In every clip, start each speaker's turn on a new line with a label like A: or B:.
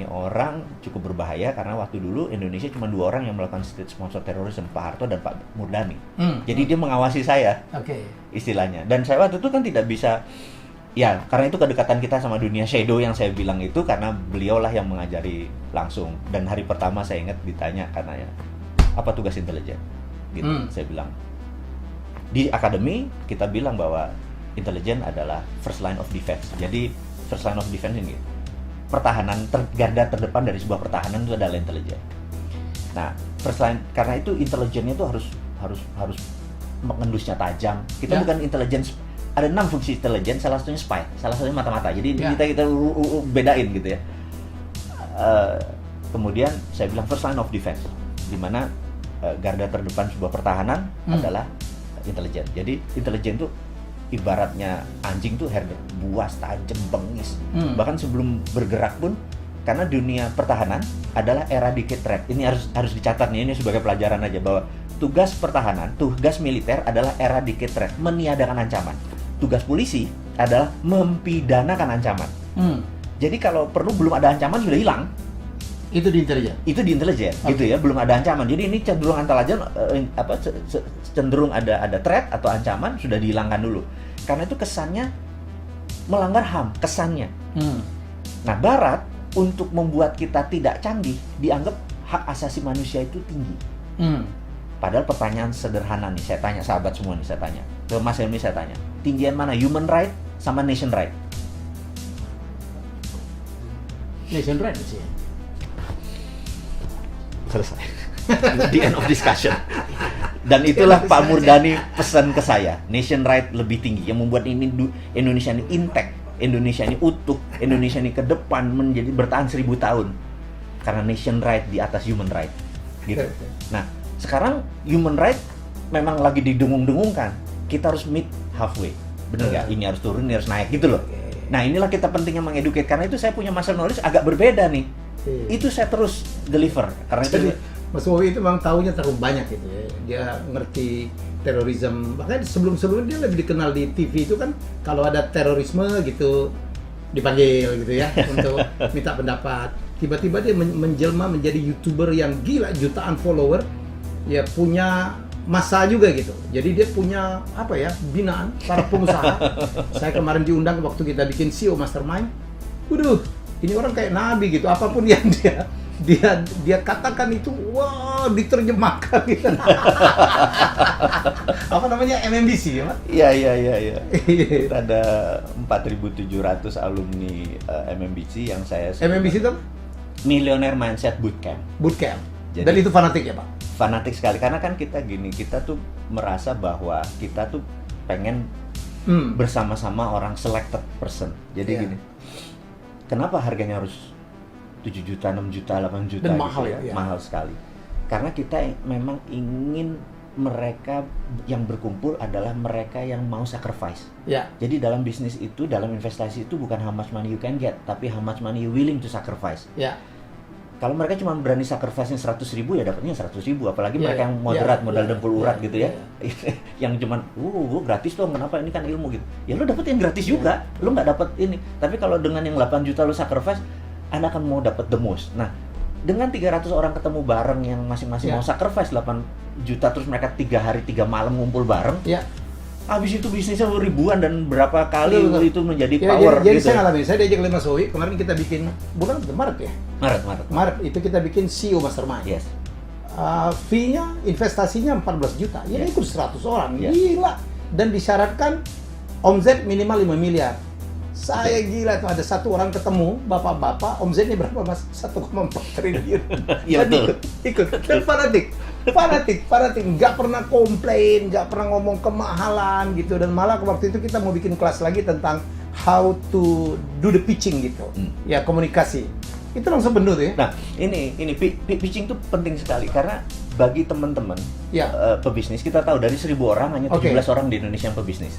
A: orang cukup berbahaya karena waktu dulu Indonesia cuma 2 orang yang melakukan state sponsor terorisme, Pak Harto dan Pak Murdani. Jadi dia mengawasi saya, istilahnya. Dan saya waktu itu kan tidak bisa, ya karena itu kedekatan kita sama dunia shadow yang saya bilang itu karena beliaulah yang mengajari langsung. Dan hari pertama saya ingat ditanya karena ya, apa tugas intelijen? Gitu, saya bilang. Di akademi kita bilang bahwa intelijen adalah first line of defense. Jadi first line of defense ini pertahanan garda terdepan dari sebuah pertahanan itu adalah intelijen. Nah, first line karena itu intelijennya itu harus mengendusnya tajam. Kita bukan intelijen, ada 6 fungsi intelijen, salah satunya spy, salah satunya mata-mata. Jadi kita bedain gitu ya. Kemudian saya bilang first line of defense, di mana garda terdepan sebuah pertahanan adalah intelijen. Jadi intelijen itu ibaratnya anjing tuh herder, buas, tajam, bengis. Bahkan sebelum bergerak pun, karena dunia pertahanan adalah eradicate threat. Ini harus dicatat nih, ini sebagai pelajaran aja bahwa tugas pertahanan, tugas militer adalah eradicate threat, meniadakan ancaman. Tugas polisi adalah mempidanakan ancaman. Jadi kalau perlu belum ada ancaman sudah hilang.
B: Itu di intelijen.
A: Itu di intelijen, gitu ya, belum ada ancaman. Jadi ini cenderung cenderung ada threat atau ancaman sudah dihilangkan dulu. Karena itu kesannya melanggar HAM, kesannya. Nah, Barat untuk membuat kita tidak canggih dianggap hak asasi manusia itu tinggi. Padahal pertanyaan sederhana nih, saya tanya sahabat semua nih, saya tanya ke Mas Helmi, saya tanya, tinggian mana human right sama nation right?
B: Nation right sih.
A: Selesai. The end of discussion. Dan itulah Pak Murdani pesan ke saya, nation right lebih tinggi, yang membuat ini Indonesia ini intact, Indonesia ini utuh, Indonesia ini ke depan menjadi bertahan 1000 tahun karena nation right di atas human right, gitu. Nah, sekarang human right memang lagi didengung-dengungkan, kita harus meet halfway, bener nggak? Ini harus turun, ini harus naik, gitu loh. Nah, inilah kita pentingnya mengedukate, karena itu saya punya masalah knowledge agak berbeda nih. Itu saya terus deliver karena
B: jadi,
A: itu
B: Mas Wowi itu memang tahunya terlalu banyak gitu ya. Dia ngerti terorisme. Bahkan sebelum-sebelumnya dia lebih dikenal di TV itu kan kalau ada terorisme gitu dipanggil gitu ya untuk minta pendapat. Tiba-tiba dia menjelma menjadi YouTuber yang gila, jutaan follower. Ya punya masa juga gitu. Jadi dia punya apa ya, binaan para pengusaha. Saya kemarin diundang waktu kita bikin CEO Mastermind. Waduh, ini orang kayak nabi gitu, apapun yang dia katakan itu, wah, diterjemahkan gitu. Apa namanya, MMBC ya, Pak?
A: Iya. Ada 4.700 alumni MMBC yang saya
B: MMBC itu
A: Millionaire Mindset Bootcamp. Jadi,
B: dan itu fanatik ya, Pak?
A: Fanatik sekali, karena kan kita gini, kita tuh merasa bahwa kita tuh pengen bersama-sama orang selected person. Jadi gini, kenapa harganya harus 7 juta, 6 juta, 8 juta?
B: Dan
A: gitu
B: mahal ya?
A: Mahal sekali. Karena kita memang ingin mereka yang berkumpul adalah mereka yang mau sacrifice.
B: Ya.
A: Jadi dalam bisnis itu, dalam investasi itu bukan how much money you can get, tapi how much money you willing to sacrifice.
B: Ya.
A: Kalau mereka cuma berani sacrifice-nya 100.000 ya dapatnya 100.000, apalagi mereka yang moderat, modal dengkul urat gitu ya. Yang cuman gratis dong, kenapa, ini kan ilmu gitu. Ya lo dapet yang gratis juga, lo nggak dapet ini. Tapi kalau dengan yang 8 juta lo sacrifice, Anda akan mau dapet the most. Nah, dengan 300 orang ketemu bareng yang masing-masing mau sacrifice 8 juta, terus mereka 3 hari 3 malam ngumpul bareng. Habis itu bisnisnya ribuan dan berapa kali itu menjadi power
B: jadi
A: gitu.
B: Saya ngalamin, saya diajak oleh Mas Wowi, kemarin kita bikin, bulan Maret ya? Maret, itu kita bikin CEO Mastermind.
A: Yes.
B: Fee-nya, investasinya 14 juta, ya ikut 100 orang, gila. Dan disyaratkan omset minimal 5 miliar. Saya gila tuh, ada satu orang ketemu, bapak-bapak, omsetnya berapa Mas? 1,4 triliun.
A: Iya betul.
B: Ikut. Dan fanatik, nggak pernah komplain, nggak pernah ngomong kemahalan gitu. Dan malah waktu itu kita mau bikin kelas lagi tentang how to do the pitching gitu. Ya, komunikasi. Itu langsung penuh tuh ya.
A: Nah, ini pitching tuh penting sekali karena bagi teman-teman pebisnis, kita tahu dari 1.000 orang hanya 17 orang di Indonesia yang pebisnis.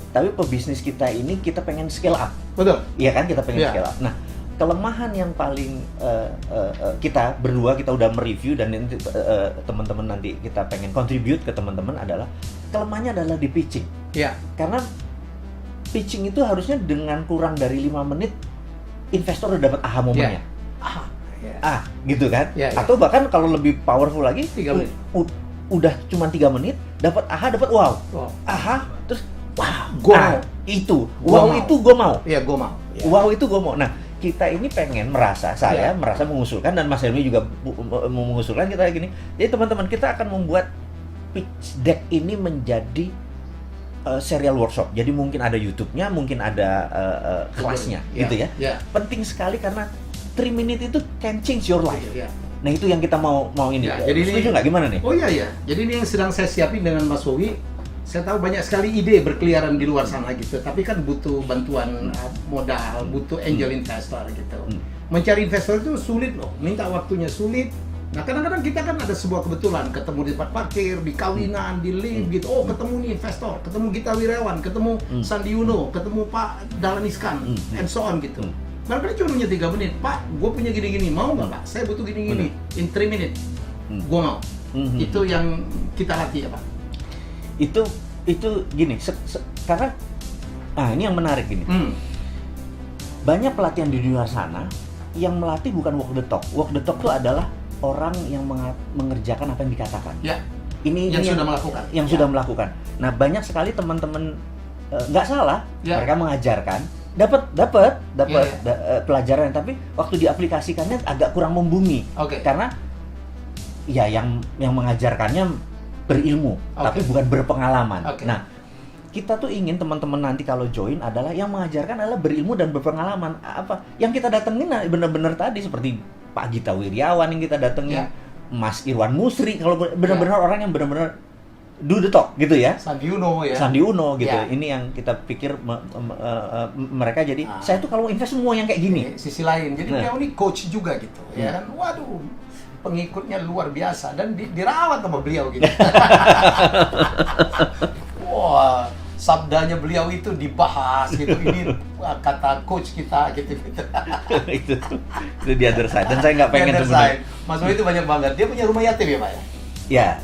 A: Tapi pebisnis kita ini kita pengen scale up.
B: Betul.
A: Iya kan, kita pengen scale up. Nah, kelemahan yang paling kita berdua kita udah mereview dan nanti teman-teman nanti kita pengen contribute ke teman-teman adalah kelemahannya adalah di pitching. Karena pitching itu harusnya dengan kurang dari 5 menit investor udah dapat aha momennya. gitu kan. Atau bahkan kalau lebih powerful lagi
B: 3 menit.
A: Udah cuma 3 menit dapat dapat wow. Terus wow itu gue mau.
B: Iya, gue mau.
A: Wow itu gue mau. Nah, kita ini pengen merasa mengusulkan, dan Mas Helmi juga mengusulkan kita gini. Jadi teman-teman, kita akan membuat pitch deck ini menjadi serial workshop. Jadi mungkin ada YouTube-nya, mungkin ada kelasnya, gitu ya. Penting sekali karena 3 minutes itu can change your life. Nah, itu yang kita mau ini.
B: Jadi
A: setuju nggak, gimana nih?
B: Oh iya. Jadi ini yang sedang saya siapin dengan Mas Wowi. Saya tahu banyak sekali ide berkeliaran di luar sana gitu, tapi kan butuh bantuan modal, butuh angel investor gitu. Mencari investor itu sulit loh, minta waktunya sulit. Nah, kadang-kadang kita kan ada sebuah kebetulan, ketemu di tempat parkir, di kawinan, di lift gitu. Oh, ketemu nih investor, ketemu Gita Wirawan, ketemu Sandi Uno, ketemu Pak Dahlan Iskan, and so on gitu. Barangkali cuma punya 3 menit, Pak, gue punya gini-gini, mau nggak Pak? Saya butuh gini-gini, in 3 minutes, gue mau. Itu yang kita latih ya Pak.
A: Itu gini, karena ini yang menarik gini. Banyak pelatihan di luar sana yang melatih bukan walk the talk. Walk the talk itu adalah orang yang mengerjakan apa yang dikatakan. Ini
B: sudah melakukan.
A: Yang sudah melakukan. Nah, banyak sekali teman-teman nggak salah, mereka mengajarkan, dapat pelajaran, tapi waktu diaplikasikannya agak kurang membumi. Karena ya yang mengajarkannya berilmu, tapi bukan berpengalaman. Nah, kita tuh ingin teman-teman nanti kalau join adalah yang mengajarkan adalah berilmu dan berpengalaman. Apa yang kita datengin benar-benar tadi seperti Pak Gita Wirjawan yang kita datengin, Mas Irwan Musri, kalau benar-benar orang yang benar-benar do the talk gitu ya.
B: Sandi Uno gitu.
A: Ini yang kita pikir mereka jadi saya tuh kalau invest semua yang kayak gini.
B: Sisi lain, jadi beliau ini coach juga gitu, ya kan. Waduh, pengikutnya luar biasa dan dirawat sama beliau gitu. Wah, sabdanya beliau itu dibahas gitu. Ini kata coach kita gitu.
A: itu di other side, dan saya nggak pengen sebenarnya.
B: Mas Wowi itu banyak banget. Dia punya rumah yatim ya Pak ya?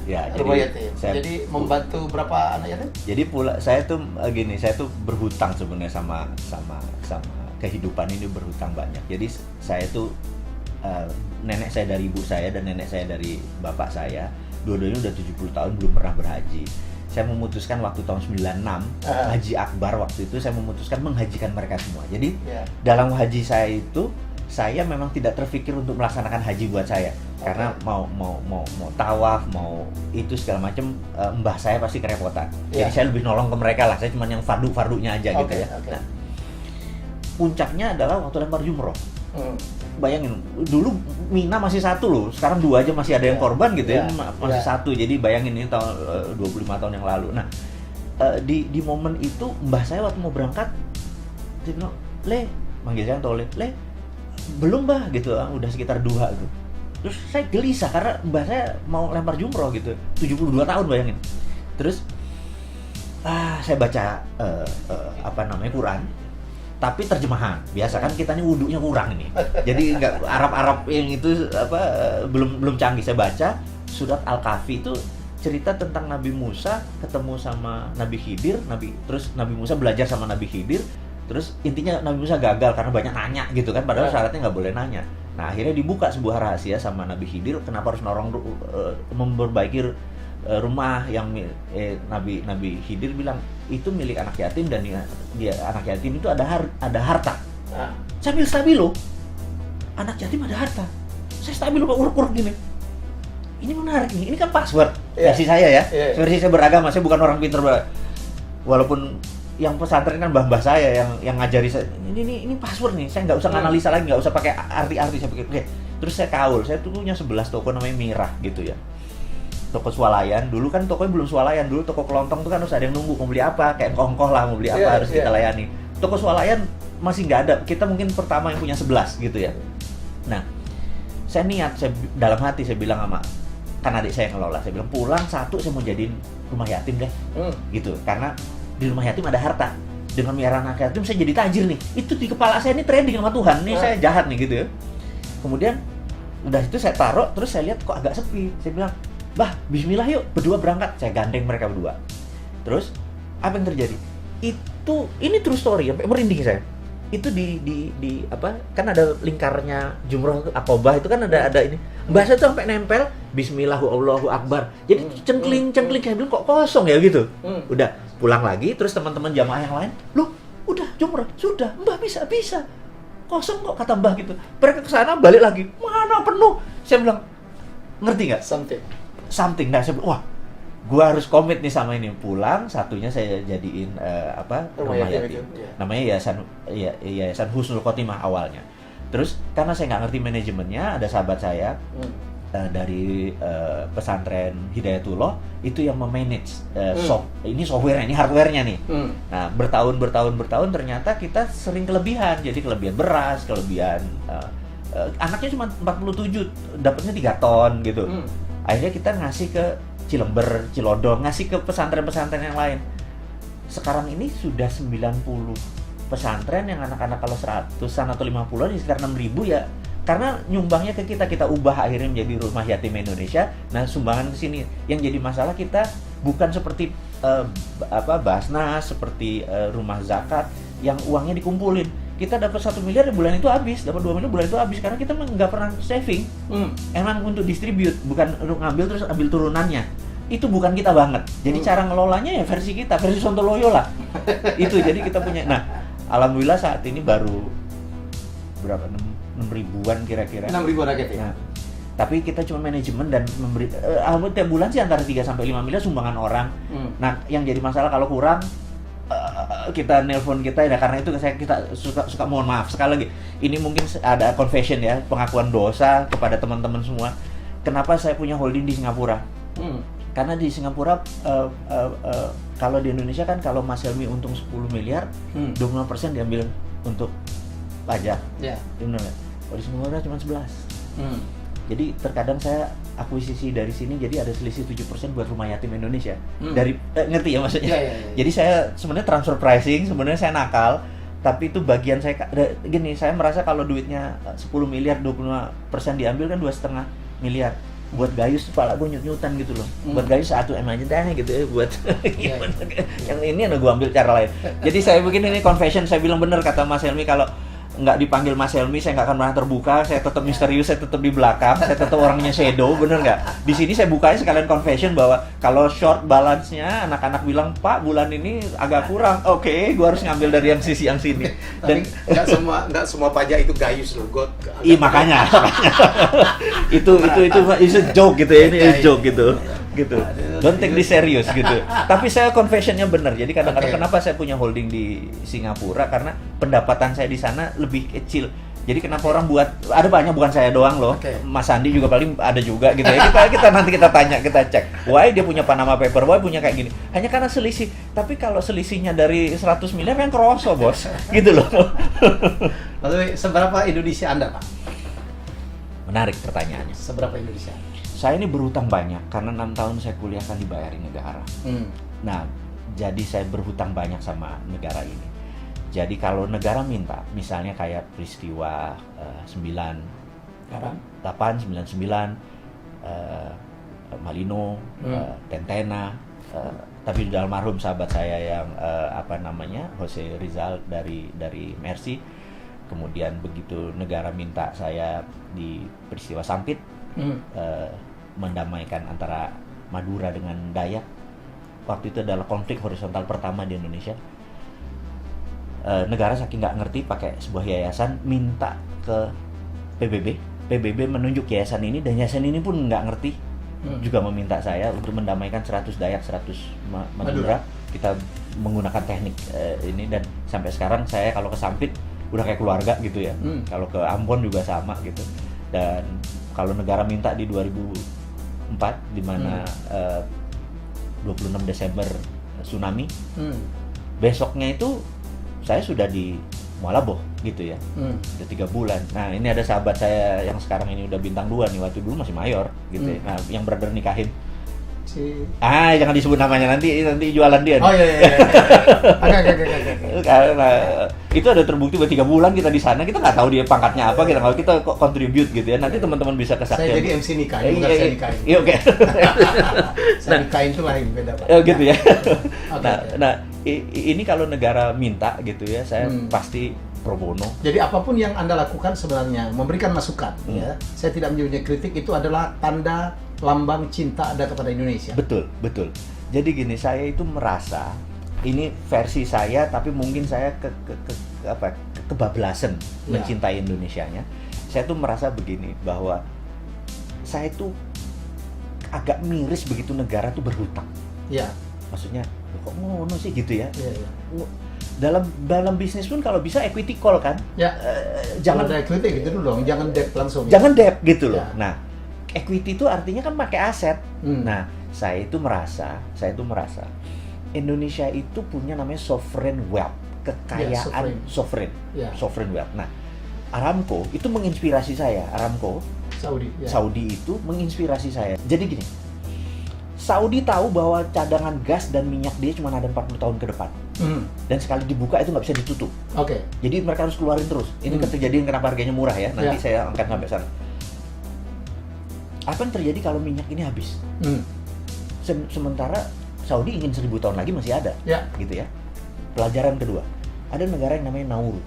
A: Ya.
B: Rumah yatim. Jadi membantu berapa anak yatim?
A: Jadi saya tuh berhutang sebenarnya sama kehidupan ini, berhutang banyak. Jadi saya tuh nenek saya dari ibu saya dan nenek saya dari bapak saya, dua-duanya udah 70 tahun belum pernah berhaji. Saya memutuskan waktu tahun 96 Haji Akbar, waktu itu saya memutuskan menghajikan mereka semua. Jadi dalam haji saya itu saya memang tidak terpikir untuk melaksanakan haji buat saya, karena mau tawaf, mau itu segala macam, mbah saya pasti kerepotan. Jadi saya lebih nolong ke mereka lah, saya cuma yang fardu-fardunya aja gitu ya. Nah, puncaknya adalah waktu lempar jumroh. Bayangin, dulu Mina masih 1 loh, sekarang 2 aja masih ada yang korban gitu ya, masih 1. Jadi bayangin ini tahun 25 tahun yang lalu. Nah, di momen itu mbah saya waktu mau berangkat dia bilang, "Le," manggil saya Tole, "Le, belum mbah," gitu, udah sekitar 2 gitu. Terus saya gelisah karena mbah saya mau lempar jumroh gitu, 72 tahun bayangin. Terus saya baca Quran, tapi terjemahan. Biasa kan kita nih wudunya kurang ini. Jadi nggak Arab yang itu belum canggih. Saya baca surat Al-Kahfi, itu cerita tentang Nabi Musa ketemu sama Nabi Khidir, terus Nabi Musa belajar sama Nabi Khidir. Terus intinya Nabi Musa gagal karena banyak nanya gitu kan, padahal syaratnya nggak boleh nanya. Nah, akhirnya dibuka sebuah rahasia sama Nabi Khidir, kenapa harus memperbaiki rumah yang Nabi Khidir bilang itu milik anak yatim, dan dia anak yatim itu ada harta. Sambil stabilo, anak yatim ada harta. Saya stabilo kok uruk-uruk gini. Ini menarik nih, ini kan password versi saya ya. Versi saya beragama, saya bukan orang pintar. Walaupun yang pesantren kan mbah-mbah saya yang ngajari saya, ini password nih, saya nggak usah analisa lagi, nggak usah pakai arti-arti. Saya pikir, oke. Terus saya kaul, saya tuh punya 11 toko namanya Mirah gitu ya. Toko swalayan, dulu kan tokonya belum swalayan, dulu toko kelontong tuh kan harus ada yang nunggu, mau beli apa, kayak kongkoh lah, mau beli apa harus kita layani. Toko swalayan masih nggak ada, kita mungkin pertama yang punya 11 gitu ya. Nah, saya niat, dalam hati saya bilang sama, kan adik saya yang ngelola, saya bilang pulang 1 saya mau jadiin rumah yatim deh, gitu, karena di rumah yatim ada harta. Dengan miara anak yatim saya jadi tajir nih. Itu di kepala saya ini trading sama Tuhan. Nih saya jahat nih gitu ya. Kemudian udah itu saya taruh, terus saya lihat kok agak sepi. Saya bilang, "Bah, bismillah yuk, berdua berangkat." Saya gandeng mereka berdua. Terus apa yang terjadi? Ini true story, sampai merinding saya. itu di apa, kan ada lingkarnya jumroh Aqobah itu kan ada ini. Bahasa itu sampai nempel bismillah Allahu akbar. Jadi cengkling kayak bilang kok kosong ya gitu. Udah pulang lagi terus teman-teman jamaah yang lain, "Loh, udah jumroh, sudah. Mbah bisa. Kosong kok," kata Mbah gitu. Mereka ke sana balik lagi, "Mana penuh?" Saya bilang, "Ngerti nggak? Something." Nah, saya bilang, "Wah, gua harus komit nih sama ini." Pulang, satunya saya jadiin rumah yatim. Namanya Yayasan Husnul Khotimah awalnya. Terus karena saya nggak ngerti manajemennya, ada sahabat saya dari pesantren Hidayatullah itu yang memanage ini software-nya, ini hardware-nya nih. Nah, bertahun ternyata kita sering kelebihan. Jadi kelebihan beras, kelebihan anaknya cuma 47, dapatnya 3 ton gitu. Akhirnya kita ngasih ke Cilember, Cilodong, ngasih ke pesantren-pesantren yang lain. Sekarang ini sudah 90 pesantren yang anak-anak kalau 100-an atau 50-an ya sekitar 6.000 ya. Karena nyumbangnya ke kita ubah akhirnya menjadi Rumah Yatim Indonesia. Nah, sumbangan ke sini. Yang jadi masalah kita bukan seperti Basnas, seperti rumah zakat yang uangnya dikumpulin. Kita dapat 1 miliar bulan itu habis, dapat 2 miliar bulan itu habis karena kita nggak pernah saving. Emang untuk distribute, bukan untuk ngambil terus ambil turunannya. Itu bukan kita banget. Jadi cara ngelolanya ya versi kita, versi Sontoloyo lah. Itu jadi kita punya. Nah, alhamdulillah saat ini baru berapa 6 ribuan kira-kira.
B: 6 ribuan rakyat ya.
A: Nah, tapi kita cuma manajemen dan memberi alhamdulillah tiap bulan sih antara 3 sampai 5 miliar sumbangan orang. Nah, yang jadi masalah kalau kurang kita nelpon kita ya, karena itu kita suka mohon maaf sekali lagi. Ini mungkin ada confession ya, pengakuan dosa kepada teman-teman semua. Kenapa saya punya holding di Singapura? Karena di Singapura kalau di Indonesia kan kalau Mas Helmi untung 10 miliar, 25% diambil untuk pajak. Iya. Kalau di Singapura cuma 11. Jadi terkadang saya akuisisi dari sini, jadi ada selisih 7% buat Rumah Yatim Indonesia. Dari ngerti ya maksudnya? Ya. Jadi saya sebenarnya transfer pricing, sebenarnya saya nakal, tapi itu bagian saya gini, saya merasa kalau duitnya 10 miliar 25% diambil kan 2,5 miliar. Buat Gayus kepala gue nyut-nyutan gitu loh. Buat Gayus 1 M aja deh gitu ya buat yang ini ada gue ambil cara lain. Jadi saya bikin ini confession, saya bilang bener kata Mas Helmi, kalau nggak dipanggil Mas Helmi, saya nggak akan pernah terbuka, saya tetap misterius, saya tetap di belakang, saya tetap orangnya shadow, bener nggak? Di sini saya bukanya sekalian confession bahwa kalau short balance-nya, anak-anak bilang, "Pak, bulan ini agak kurang." Oke, gue harus ngambil dari yang sisi yang sini.
B: Dan nggak semua pajak itu Gayus loh,
A: iya makanya. itu joke gitu ya, ini joke gitu. Don't take this serious gitu. Tapi saya confessionnya benar. Jadi kadang-kadang kenapa saya punya holding di Singapura, karena pendapatan saya di sana lebih kecil. Jadi kenapa orang buat, ada banyak, bukan saya doang loh. Mas Andi juga paling ada juga gitu ya. Kita nanti kita tanya, kita cek. Why dia punya Panama Paper, why punya kayak gini. Hanya karena selisih. Tapi kalau selisihnya dari 100 miliar yang kroso, Bos. Gitu loh.
B: Lalu seberapa Indonesia Anda, Pak?
A: Menarik pertanyaannya.
B: Seberapa Indonesia?
A: Saya ini berhutang banyak karena 6 tahun saya kuliah kan dibayarin negara. Nah, jadi saya berhutang banyak sama negara ini. Jadi kalau negara minta, misalnya kayak peristiwa 98, 99, Malino, Tentena, tapi di almarhum sahabat saya yang Jose Rizal dari Mercy. Kemudian begitu negara minta saya di peristiwa Sampit, mendamaikan antara Madura dengan Dayak. Waktu itu adalah konflik horizontal pertama di Indonesia. Negara saking nggak ngerti pakai sebuah yayasan, minta ke PBB menunjuk yayasan ini, dan yayasan ini pun nggak ngerti, juga meminta saya untuk mendamaikan 100 Dayak, 100 Madura. Kita menggunakan teknik ini, dan sampai sekarang saya kalau ke Sampit udah kayak keluarga gitu ya. Kalau ke Ambon juga sama gitu. Dan kalau negara minta di 2004, di mana 26 Desember tsunami, besoknya itu saya sudah di Mualaboh gitu ya, udah 3 bulan. Nah, ini ada sahabat saya yang sekarang ini udah bintang 2 nih, waktu dulu masih mayor gitu ya. Nah, yang brother nikahin jangan disebut namanya, nanti jualan dia.
B: Oh iya.
A: Karena itu ada terbukti buat 3 bulan kita di sana, kita nggak tahu dia pangkatnya apa, kita contribute gitu ya. Nanti teman-teman bisa kesaksian.
B: Saya jadi MC nikahin, bukan saya nikahin.
A: Iya, oke.
B: Saya nikahin itu lain, beda Pak.
A: Gitu ya. Nah, ini kalau negara minta gitu ya, saya pasti pro bono.
B: Jadi apapun yang Anda lakukan sebenarnya memberikan masukan, ya. Saya tidak menyebutnya kritik, itu adalah tanda lambang cinta Anda kepada Indonesia.
A: Betul, betul. Jadi gini, saya itu merasa ini versi saya, tapi mungkin saya kebablasan mencintai Indonesianya. Saya tuh merasa begini, bahwa saya tuh agak miris begitu negara tuh berhutang.
B: Ya.
A: Maksudnya, kok ngono sih gitu ya?
B: Ya.
A: Dalam bisnis pun kalau bisa equity call kan?
B: Ya.
A: Jangan
B: ada equity gitu dulu dong, jangan debt langsung.
A: Jangan debt gitu loh.
B: Ya.
A: Nah, equity itu artinya kan pakai aset. Nah, saya itu merasa Indonesia itu punya namanya sovereign wealth, kekayaan sovereign.
B: Ya.
A: Sovereign wealth. Nah, Aramco itu menginspirasi saya. Aramco
B: Saudi, ya.
A: Saudi itu menginspirasi saya. Jadi gini, Saudi tahu bahwa cadangan gas dan minyak dia cuma ada 40 tahun ke depan. Dan sekali dibuka itu nggak bisa ditutup.
B: Oke.
A: Jadi mereka harus keluarin terus. Ini kejadian kenapa harganya murah ya. Nanti saya angkat sampai sana. Apa yang terjadi kalau minyak ini habis? Sementara Saudi ingin 1000 tahun lagi masih ada, gitu ya. Pelajaran kedua, ada negara yang namanya Nauru.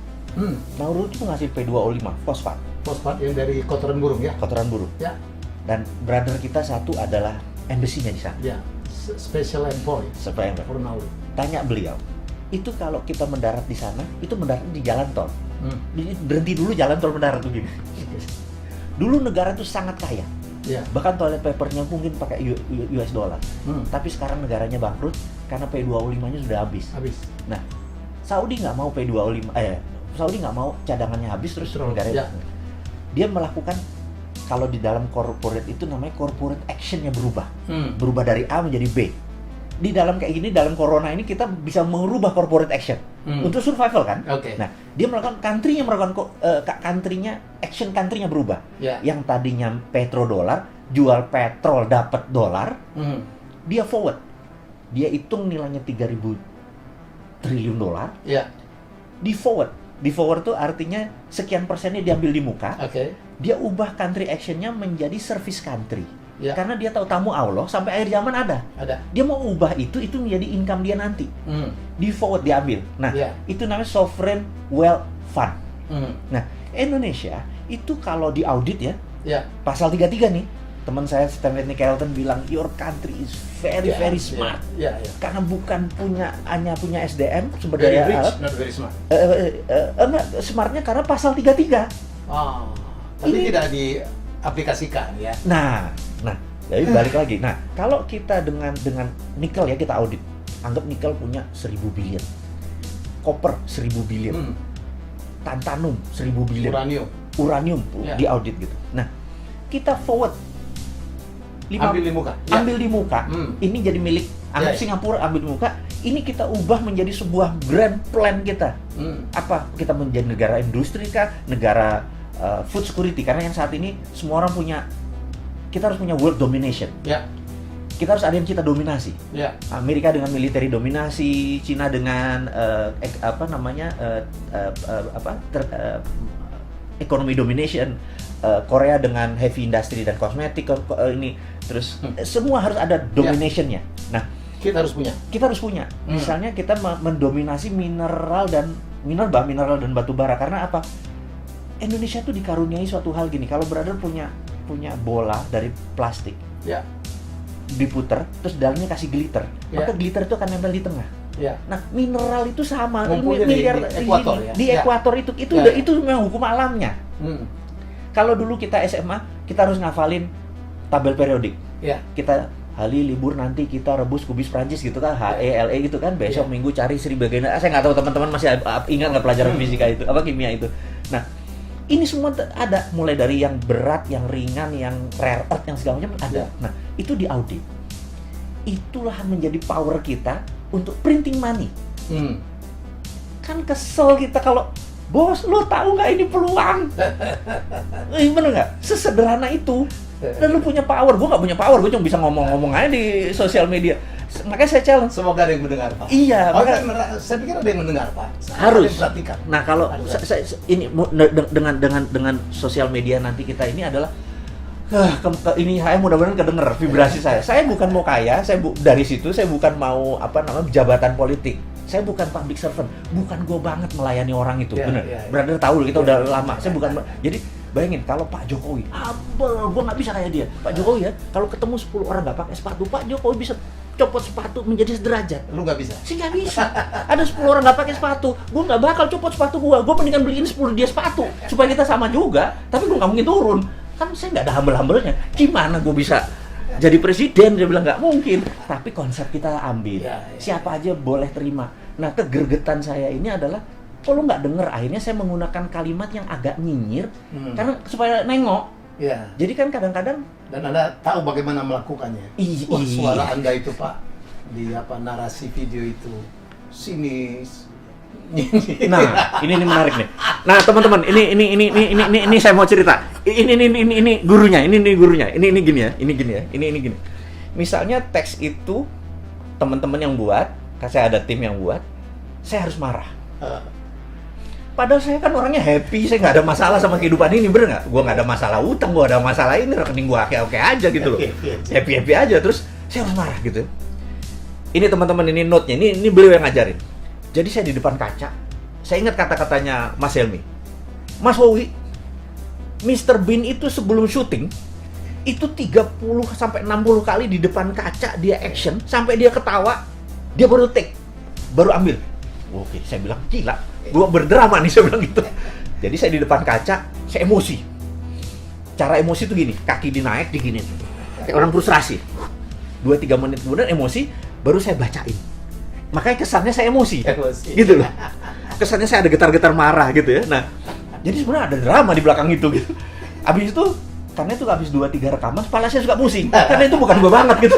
A: Nauru itu menghasilkan P2O5, fosfat.
B: Fosfat yang dari kotoran burung ya?
A: Kotoran burung.
B: Ya.
A: Dan brother kita satu adalah embassy-nya di sana.
B: Ya. Special envoy.
A: Special envoy.
B: For Nauru.
A: Tanya beliau, itu kalau kita mendarat di sana, itu mendarat di jalan tol. Berhenti dulu jalan tol mendarat begini. Dulu negara itu sangat kaya.
B: Ya.
A: Bahkan toilet papernya mungkin pakai US dollar. Tapi sekarang negaranya bangkrut karena P2O5-nya sudah habis. Nah, Saudi nggak mau P2O5, Saudi nggak mau cadangannya habis terus negaranya. Dia melakukan, kalau di dalam corporate itu namanya corporate action-nya berubah. Berubah dari A menjadi B. Di dalam kayak gini, dalam corona ini kita bisa merubah corporate action untuk survival kan. Nah, dia melakukan country-nya action country-nya berubah. Yang tadinya petrodolar, jual petrol dapat dolar, dia forward. Dia hitung nilainya 3.000 triliun dolar. Di forward. Di forward itu artinya sekian persennya diambil di muka. Dia ubah country action-nya menjadi service country. Karena dia tahu tamu Allah sampai akhir zaman ada. Dia mau ubah itu menjadi income dia nanti. Di forward diambil. Nah, itu namanya sovereign wealth fund. Nah, Indonesia itu kalau di audit ya, pasal 33 nih, teman saya Stanley Kelton bilang your country is very smart. Karena bukan hanya punya SDM sumber daya alam.
B: Not very smart.
A: Smartnya karena pasal 33.
B: Tapi tidak diaplikasikan ya.
A: Nah, jadi balik lagi. Nah, kalau kita dengan nikel ya, kita audit. Anggap nikel punya 1000 billion. Koper 1000 billion. Tantalum 1000 billion. Uranium di audit gitu. Nah, kita forward
B: ambil di muka.
A: Ambil di muka. Ini jadi milik anggap Singapura, ambil di muka. Ini kita ubah menjadi sebuah grand plan kita. Apa? Kita menjadi negara industri kah? Negara food security, karena yang saat ini semua orang kita harus punya world domination. Kita harus ada yang kita dominasi. Amerika dengan military dominasi, Cina dengan economy domination, Korea dengan heavy industry dan kosmetik ini, terus semua harus ada dominationnya. Nah,
B: kita harus punya.
A: Misalnya kita mendominasi mineral dan batu bara. Karena apa? Indonesia tuh dikaruniai suatu hal gini. Kalau brother punya bola dari plastik, diputer, terus dalamnya kasih glitter, maka glitter itu akan nempel di tengah. Nah, mineral itu sama, miliar di ekuator itu memang hukum alamnya. Kalau dulu kita SMA, kita harus ngafalin tabel periodik. Kita hari libur nanti kita rebus kubis Prancis gitu kan, HELE gitu kan, besok minggu cari Sri Bagian. Saya nggak tahu teman-teman masih ingat nggak pelajaran fisika itu, kimia itu. Nah, ini semua ada, mulai dari yang berat, yang ringan, yang rare earth, yang segala macam ada. Nah, itu diaudit. Itulah menjadi power kita untuk printing money. Kan kesel kita kalau, bos, lo tahu nggak ini peluang? Bener nggak? Sesederhana itu. Dan lo punya power. Gue nggak punya power. Gue cuma bisa ngomong-ngomong aja di sosial media. Makanya saya challenge.
B: Semoga ada yang mendengar, Pak.
A: Iya.
B: Saya pikir ada yang mendengar, Pak.
A: Harus. Nah, kalau ini dengan sosial media nanti kita ini adalah ini saya mudah-mudahan kedenger vibrasi saya. Saya bukan mau kaya, dari situ saya bukan mau jabatan politik. saya bukan public servant, bukan gue banget melayani orang itu, bener. Brother tahu kita udah lama, saya bukan. Jadi bayangin kalau Pak Jokowi, gue nggak bisa kayak dia. Pak Jokowi ya, kalau ketemu 10 orang nggak pakai sepatu, Pak Jokowi bisa copot sepatu menjadi sederajat.
B: Lu nggak bisa?
A: Sih nggak bisa. Ada 10 orang nggak pakai sepatu, gue nggak bakal copot sepatu gue mendingan beliin 10 dia sepatu supaya kita sama juga. Tapi gue nggak mungkin turun. Kan saya nggak ada humble-humblenya. Gimana gue bisa jadi presiden? Dia bilang nggak mungkin. Tapi konsep kita ambil. Siapa aja boleh terima. Nah, kegergetan saya ini adalah kalau nggak denger, akhirnya saya menggunakan kalimat yang agak nyinyir karena supaya nengok. Jadi kan kadang-kadang
B: dan Anda tahu bagaimana melakukannya. Wah, suara Anda itu Pak di narasi video itu sinis.
A: Nah, ini menarik nih. Nah, teman-teman, ini saya mau cerita. Ini gurunya, ini gurunya. Ini gini ya, ini gini. Misalnya teks itu teman-teman yang buat, saya ada tim yang buat, saya harus marah. Padahal saya kan orangnya happy, saya nggak ada masalah sama kehidupan ini, bener nggak? Gue nggak ada masalah utang, gue ada masalah ini, rekening gue oke aja gitu loh, happy aja. Terus saya harus marah gitu. Ini teman-teman, ini note-nya, ini beliau yang ngajarin. Jadi saya di depan kaca, saya ingat kata-katanya Mas Helmi, Mas Wowi, Mr. Bean itu sebelum syuting itu 30 sampai 60 kali di depan kaca dia action sampai dia ketawa, dia baru take, baru ambil. Oke, saya bilang gila. Gua berdrama nih, saya bilang gitu. Jadi saya di depan kaca, saya emosi. Cara emosi tuh gini, kaki dinaik, diginin. Kayak orang frustrasi. 2-3 menit kemudian emosi, baru saya bacain. Makanya kesannya saya emosi. Gitu loh. Kesannya saya ada getar-getar marah gitu ya. Nah, jadi sebenarnya ada drama di belakang itu gitu. Abis itu, karena itu habis 2-3 rekaman, kepala saya suka pusing. Karena itu bukan gua banget gitu.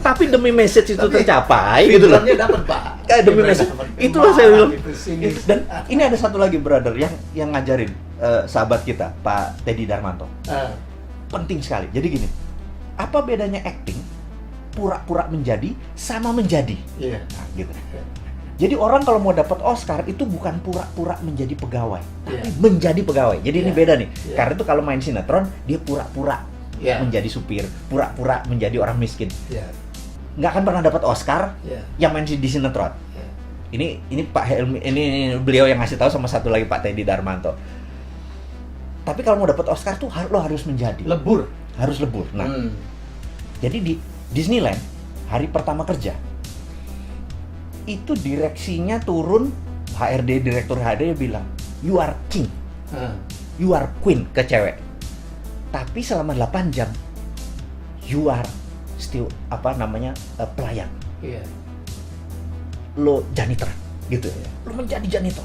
A: Tapi demi message itu tercapai gitu loh.
B: Dapat, Pak.
A: Demi message. Itulah saya bilang. Dan ini ada satu lagi brother yang ngajarin sahabat kita, Pak Teddy Darmanto. Penting sekali. Jadi gini, apa bedanya acting pura-pura menjadi sama menjadi? Nah, gitu. Jadi orang kalau mau dapat Oscar itu bukan pura-pura menjadi pegawai, tapi menjadi pegawai. Jadi ini beda nih. Karena itu kalau main sinetron dia pura-pura menjadi supir, pura-pura menjadi orang miskin. Nggak akan pernah dapat Oscar yang main di sinetron. Ini Pak Helmi, ini beliau yang ngasih tahu, sama satu lagi Pak Teddy Darmanto. Tapi kalau mau dapat Oscar tuh lo harus menjadi
B: lebur,
A: harus lebur. Nah, jadi di Disneyland hari pertama kerja itu direksinya turun, HRD, direktur HRD bilang, you are king, you are queen ke cewek. Tapi selama 8 jam you are still pelayan. Lo janitor gitu. Lo menjadi janitor.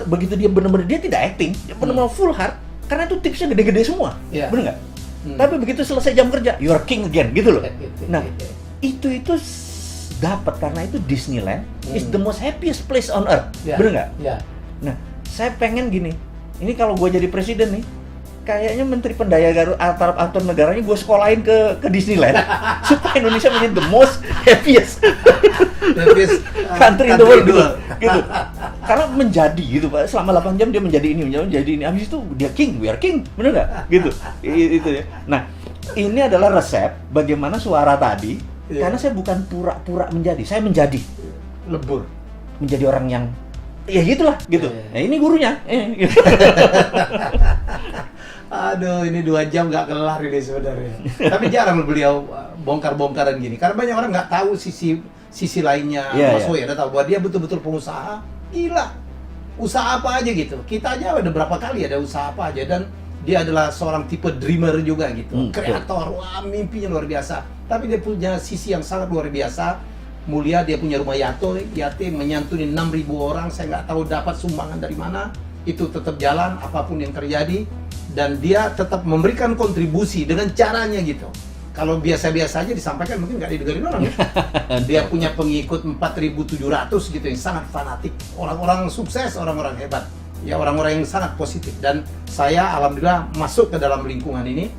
A: Begitu dia benar-benar, dia tidak acting, dia benar-benar full heart karena itu tipsnya gede-gede semua. Benar nggak? Tapi begitu selesai jam kerja, you are king again gitu loh. Nah, itu dapat karena itu Disneyland is the most happiest place on earth. Benar nggak? Nah, saya pengen gini. Ini kalau gue jadi presiden nih, kayaknya Menteri Pendaya atur negaranya gue sekolahin ke Disneyland supaya Indonesia menjadi the most happiest country in the world gitu. Karena menjadi gitu Pak, selama 8 jam dia menjadi ini. Habis itu dia king, we are king, bener nggak? Gitu. Itu ya. Nah, ini adalah resep bagaimana suara tadi. Karena saya bukan pura-pura menjadi, saya menjadi
B: lebur,
A: menjadi orang yang ya gitulah gitu. Nah, ini gurunya.
B: Aduh, ini 2 jam nggak kelar ini sebenarnya. Tapi jarang beliau bongkar-bongkaran gini, karena banyak orang nggak tahu sisi lainnya. Mas Woy ada tahu bahwa dia betul-betul pengusaha. Gila, usaha apa aja gitu. Kita aja ada berapa kali ada usaha apa aja, dan dia adalah seorang tipe dreamer juga gitu, kreator. Wah, mimpinya luar biasa. Tapi dia punya sisi yang sangat luar biasa. Mulia, dia punya rumah yatim, menyantuni 6.000 orang. Saya nggak tahu dapat sumbangan dari mana. Itu tetap jalan apapun yang terjadi. Dan dia tetap memberikan kontribusi dengan caranya gitu. Kalau biasa-biasa aja disampaikan mungkin nggak didengarin orang ya. Dia punya pengikut 4.700 gitu yang sangat fanatik. Orang-orang sukses, orang-orang hebat. Ya, orang-orang yang sangat positif. Dan saya alhamdulillah masuk ke dalam lingkungan ini.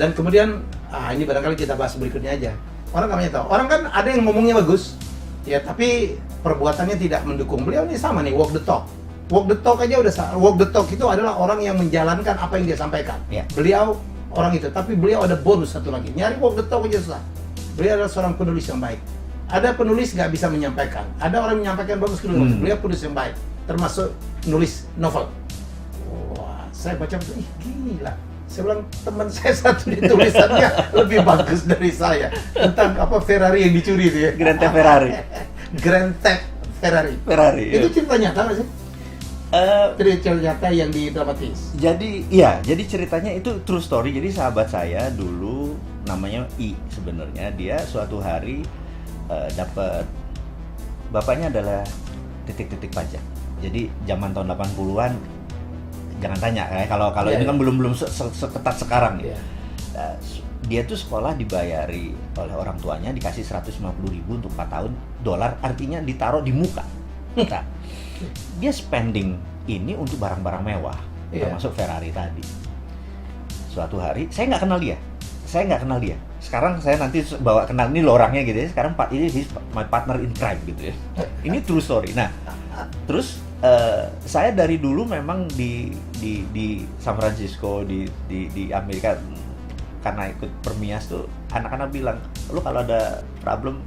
B: Dan kemudian, ini barangkali kita bahas berikutnya aja. Orang nggak banyak tahu. Orang kan ada yang ngomongnya bagus, ya, tapi perbuatannya tidak mendukung. Beliau ini sama nih, walk the talk. Walk the talk aja udah salah. Walk the talk itu adalah orang yang menjalankan apa yang dia sampaikan. Beliau orang itu, tapi beliau ada bonus satu lagi. Nyari walk the talk aja susah. Beliau adalah seorang penulis yang baik. ada penulis nggak bisa menyampaikan, ada orang menyampaikan bagus, beliau penulis yang baik, termasuk nulis novel. Wah, saya baca betul, ih gila. Saya bilang teman saya satu di tulisannya lebih bagus dari saya tentang apa Ferrari yang dicuri itu ya.
A: Grand Theft Ferrari.
B: Grand Theft Ferrari.
A: Ferrari.
B: Itu
A: iya.
B: cerita nyata nggak sih? Cerita nyata yang didramatis.
A: Jadi iya, jadi ceritanya itu true story. Jadi sahabat saya dulu namanya I sebenarnya, dia suatu hari dapat, bapaknya adalah titik-titik pajak. Jadi zaman tahun 80-an jangan tanya kalau ini kan belum seketat sekarang ya. Dia tuh sekolah dibayari oleh orang tuanya, dikasih 150.000 untuk 4 tahun, dolar artinya ditaruh di muka. Nah, dia spending ini untuk barang-barang mewah, termasuk Ferrari tadi. Suatu hari, saya nggak kenal dia. Sekarang saya nanti bawa kenal ini lo orangnya gitu ya. Sekarang ini he's my partner in crime gitu ya. Ini true story. Nah, terus saya dari dulu memang di San Francisco di Amerika, karena ikut Permias tuh anak-anak bilang, lu kalau ada problem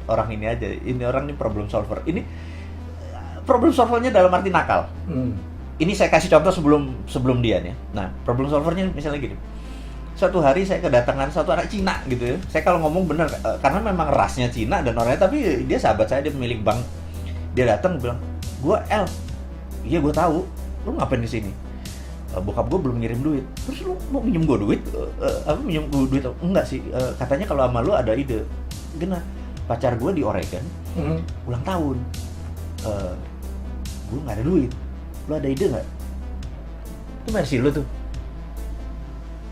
A: orang ini aja. Ini orang ini problem solver. Ini problem solvernya dalam arti nakal. Ini saya kasih contoh sebelum dia nih. Nah, problem solvernya misalnya gini. Suatu hari saya kedatangan suatu anak Cina gitu ya. Saya kalau ngomong bener, karena memang rasnya Cina dan orangnya, tapi dia sahabat saya, dia pemilik bank. Dia datang bilang, "Gua El." "Iya, gua tahu. Lu ngapain di sini?" "Bokap gua belum ngirim duit." "Terus lu mau minjem gua duit?" Minjem gua duit?" "Enggak sih. Katanya kalau sama lu ada ide." "Gimana?" "Pacar gua di Oregon, ulang tahun. Gua nggak ada duit. Lu ada ide nggak?" "Itu versi lu tuh."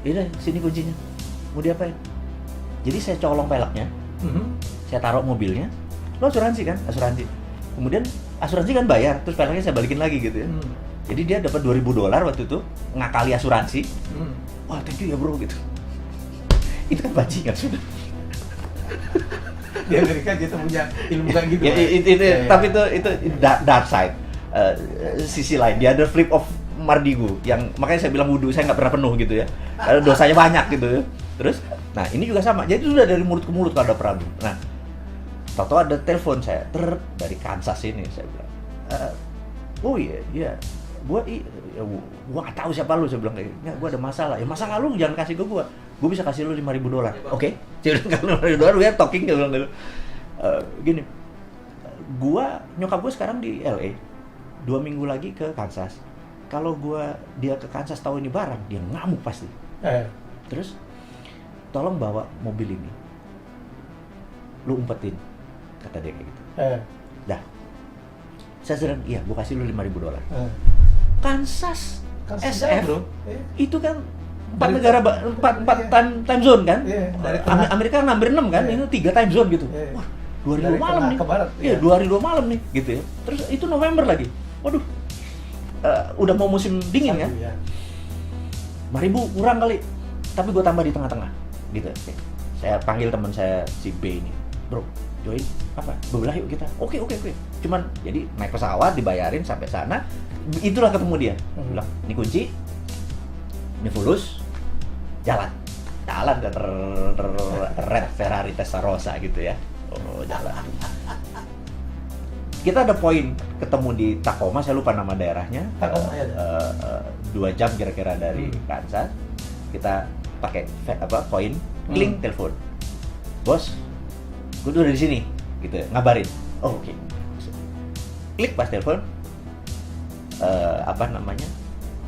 A: "Iya, sini kuncinya. Mau diapain?" Jadi saya colong peleknya, saya taruh mobilnya. "Lo asuransi kan?" "Asuransi." Kemudian asuransi kan bayar, terus peleknya saya balikin lagi gitu ya. Jadi dia dapat $2.000 waktu itu, ngakali asuransi. "Wah, thank you ya bro," gitu. Itu kan bajingan sudah.
B: Di Amerika kita punya ilmu kayak gitu.
A: Tapi itu dark side. Sisi lain, dia ada flip of Mardigu, yang makanya saya bilang wudhu saya nggak pernah penuh gitu ya, karena dosanya banyak gitu ya. Terus, nah ini juga sama, jadi sudah dari mulut ke mulut kalau ada problem. Nah, tahu ada telepon saya dari Kansas ini, saya bilang, "Oh iya, gua nggak tahu siapa lu," saya bilang kayak, "Nggak, gua ada masalah." "Ya masalah lu jangan kasih ke gua bisa kasih lu $5.000. Oke, jadi kalau $5.000 we are talking, dia bilang gitu. Gini, nyokap gua sekarang di LA, 2 minggu lagi ke Kansas. Kalau dia ke Kansas tahu ini barang, dia ngamuk pasti. Terus, tolong bawa mobil ini, lu umpetin," kata dia kayak gitu. Dah, saya sedang, "Iya, gua kasih lu $5.000. Kansas SF, bro. Itu kan 4 negara, 4 time zone kan? Amerika kan hampir 6 kan? Ini 3 time zone gitu. Wah, 2 hari 2 malam nih. Iya, 2 hari 2 malam nih, gitu ya. Terus itu November lagi. Waduh, udah mau musim dingin kan? 5.000 kurang kali, tapi gue tambah di tengah-tengah, gitu. Saya panggil teman saya si B ini, "Bro, join apa? Bebelah yuk kita." Oke. Cuman jadi naik pesawat, dibayarin sampai sana, itulah ketemu dia. Bilang, "Ini kunci, ini fulus, jalan ke Red Ferrari Testarossa gitu ya." Oh, jalan. Kita ada poin ketemu di Tacoma, saya lupa nama daerahnya. 2 jam kira-kira dari Kansas. Kita pakai poin, kling, telepon. "Bos, gue udah di sini," gitu ya, ngabarin. "Oh, oke." Klik pas telepon,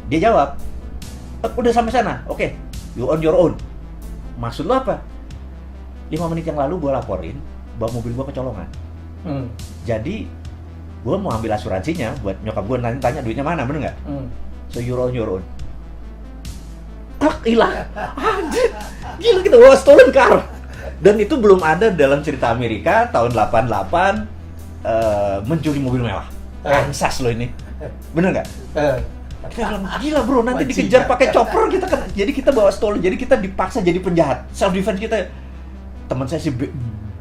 A: dia jawab, "Udah sampai sana." "Oke, you on your own." "Maksud lo apa?" 5 menit yang lalu gue laporin bahwa mobil gue kecolongan. Jadi gue mau ambil asuransinya buat nyokap gue, nanti tanya duitnya mana, bener nggak? "So you're on your own." Hilang. Anjir, gila, kita bawa stolen car. Dan itu belum ada dalam cerita Amerika tahun 88 mencuri mobil mewah. Kansas lo ini, bener nggak? Kita bilang, "Gila bro, nanti dikejar pakai chopper kita kan." Jadi kita bawa stolen, jadi kita dipaksa jadi penjahat. Self defense kita. Teman saya si B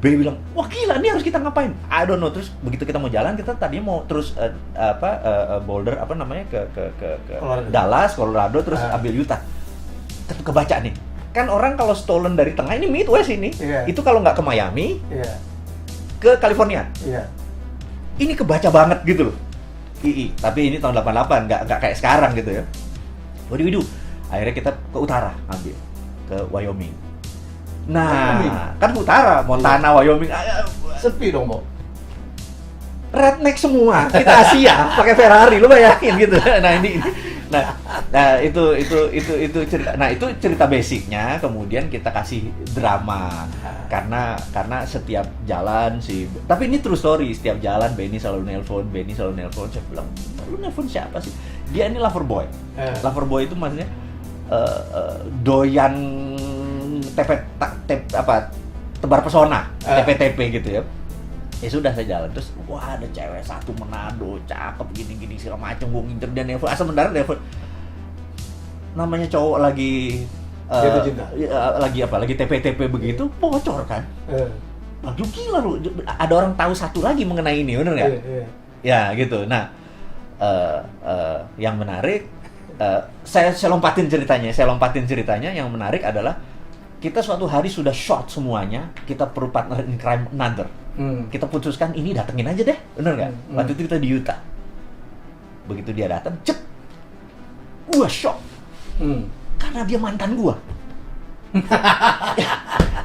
A: bilang, "Wah gila, ini harus kita ngapain?" I don't know. Terus begitu kita mau jalan, kita tadinya mau terus Boulder ke Dallas, Colorado, terus ambil Utah. Kebaca nih, kan orang kalau stolen dari tengah ini Midwest ini, itu kalau nggak ke Miami, ke California.
B: Iya.
A: Ini kebaca banget gitu loh. Tapi ini tahun 88, nggak kayak sekarang gitu ya. What do we do? Akhirnya kita ke utara ambil, ke Wyoming. Nah, kan utara, Montana, Wyoming.
B: Sepi dong, Bo.
A: Redneck semua, kita Asia pakai Ferrari, lu bayangin gitu. Nah itu cerita. Nah itu cerita basicnya. Kemudian kita kasih drama karena setiap jalan sih. Tapi ini true story. Setiap jalan Benny selalu nelpon. Saya bilang, lu nelpon siapa sih? Dia ini lover boy. Lover boy itu maksudnya doyan tebar pesona, TP gitu ya. Ya sudah, saya jalan terus, wah ada cewek satu Manado, cakep gini segala macam, gue ngincer dia nelfon, asal mendarat nelfon. Namanya cowok lagi lagi TP begitu, bocor kan. Aduh gila lu, ada orang tahu satu lagi mengenai ini, bener nggak? Ya gitu. Nah, yang menarik, saya lompatin ceritanya. Yang menarik adalah kita suatu hari sudah short semuanya, kita perlu partner in crime another. Kita putuskan ini datengin aja deh, bener nggak? Waktu itu kita di Utah. Begitu dia datang, cep, gua shock, karena dia mantan gua.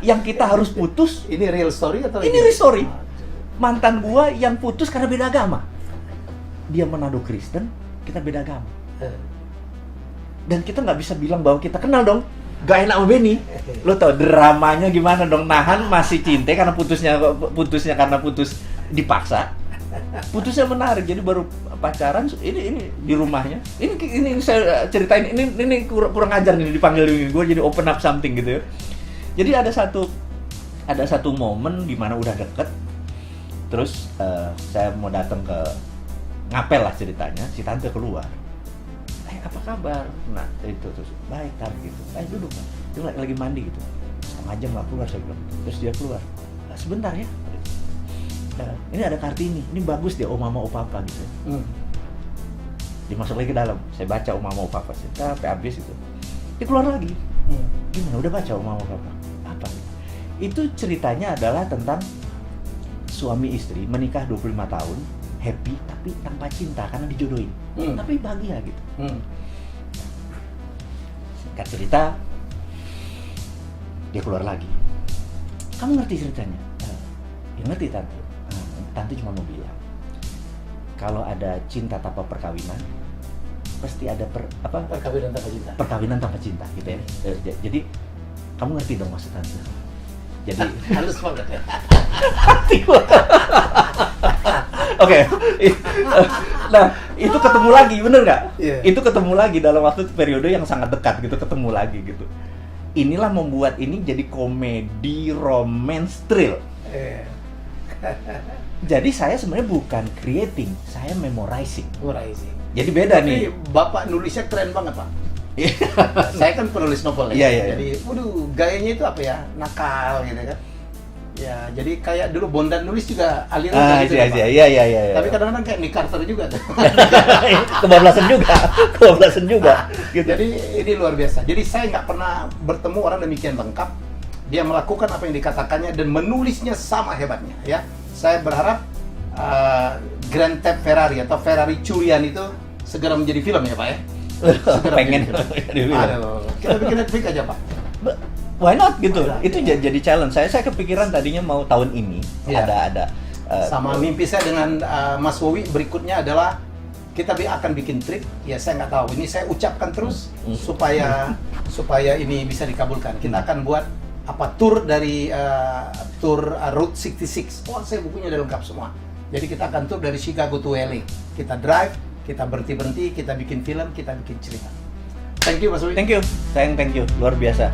A: Yang kita harus putus.
B: Ini real story atau
A: ini real story? Mantan gua yang putus karena beda agama. Dia Manado Kristen, kita beda agama. Dan kita nggak bisa bilang bahwa kita kenal dong. Gak enak sama Benny. Lo tau dramanya gimana dong, nahan masih cinta karena putusnya karena putus dipaksa. Putusnya menarik, jadi baru pacaran ini di rumahnya. Ini saya ceritain, ini kurang ajar nih dipanggil gue jadi open up something gitu ya. Jadi ada satu momen di mana udah deket. Terus saya mau datang ke ngapel lah ceritanya, si tante keluar. Apa kabar? Nah, itu terus baik tar gitu. Duduk. Dia lagi mandi gitu. Setengah jam nggak keluar, saya bilang. Terus dia keluar. Sebentar ya. Ini ada Kartini. Ini bagus dia, oh mama, oh papa gitu. Dia masuk lagi ke dalam. Saya baca oh mama, oh papa. Saya sampai habis itu. Dia keluar lagi. Gimana? Udah baca oh mama, oh papa. Apa? Itu ceritanya adalah tentang suami istri menikah 25 tahun. Happy tapi tanpa cinta karena dijodohin, tapi bahagia gitu. Singkat cerita, dia keluar lagi. Kamu ngerti ceritanya? Ya ngerti tante. Tante cuma mau bilang, kalau ada cinta tanpa perkawinan, pasti ada perkawinan tanpa cinta gitu ya. Jadi kamu ngerti dong maksud tante. Jadi
B: halus banget ya.
A: Oke. Nah, itu ketemu lagi, bener nggak?
B: Yeah.
A: Itu ketemu lagi dalam waktu periode yang sangat dekat gitu, ketemu lagi gitu. Inilah membuat ini jadi komedi romance thrill. Jadi saya sebenarnya bukan creating, saya memorizing. Jadi beda. Tapi nih.
B: Bapak nulisnya keren banget, Pak. Saya kan penulis novel ya.
A: Yeah.
B: Jadi, gayanya itu apa ya? Nakal gitu kan. Ya, jadi kayak dulu Bondan nulis juga aliran gitu.
A: Iya.
B: Tapi kadang-kadang kayak Nick Carter juga.
A: Kebablasan juga. Gitu.
B: Jadi ini luar biasa. Jadi saya nggak pernah bertemu orang demikian lengkap. Dia melakukan apa yang dikatakannya dan menulisnya sama hebatnya. Ya, saya berharap Grand Theft Ferrari atau Ferrari curian itu segera menjadi film ya Pak ya.
A: Pengen.
B: Kita bikin Netflix aja Pak.
A: Why not gitu? Itu jadi challenge. Saya kepikiran tadinya mau tahun ini ada
B: sama mimpi saya dengan Mas Wowi berikutnya adalah kita akan bikin trip. Ya saya nggak tahu. Ini saya ucapkan terus supaya ini bisa dikabulkan. Kita akan buat tour dari tour Route 66. Oh, saya bukunya udah lengkap semua. Jadi kita akan tour dari Chicago to LA. Kita drive, kita berhenti, kita bikin film, kita bikin cerita. Thank you Mas Wowi.
A: Thank you. Sayang thank you. Luar biasa.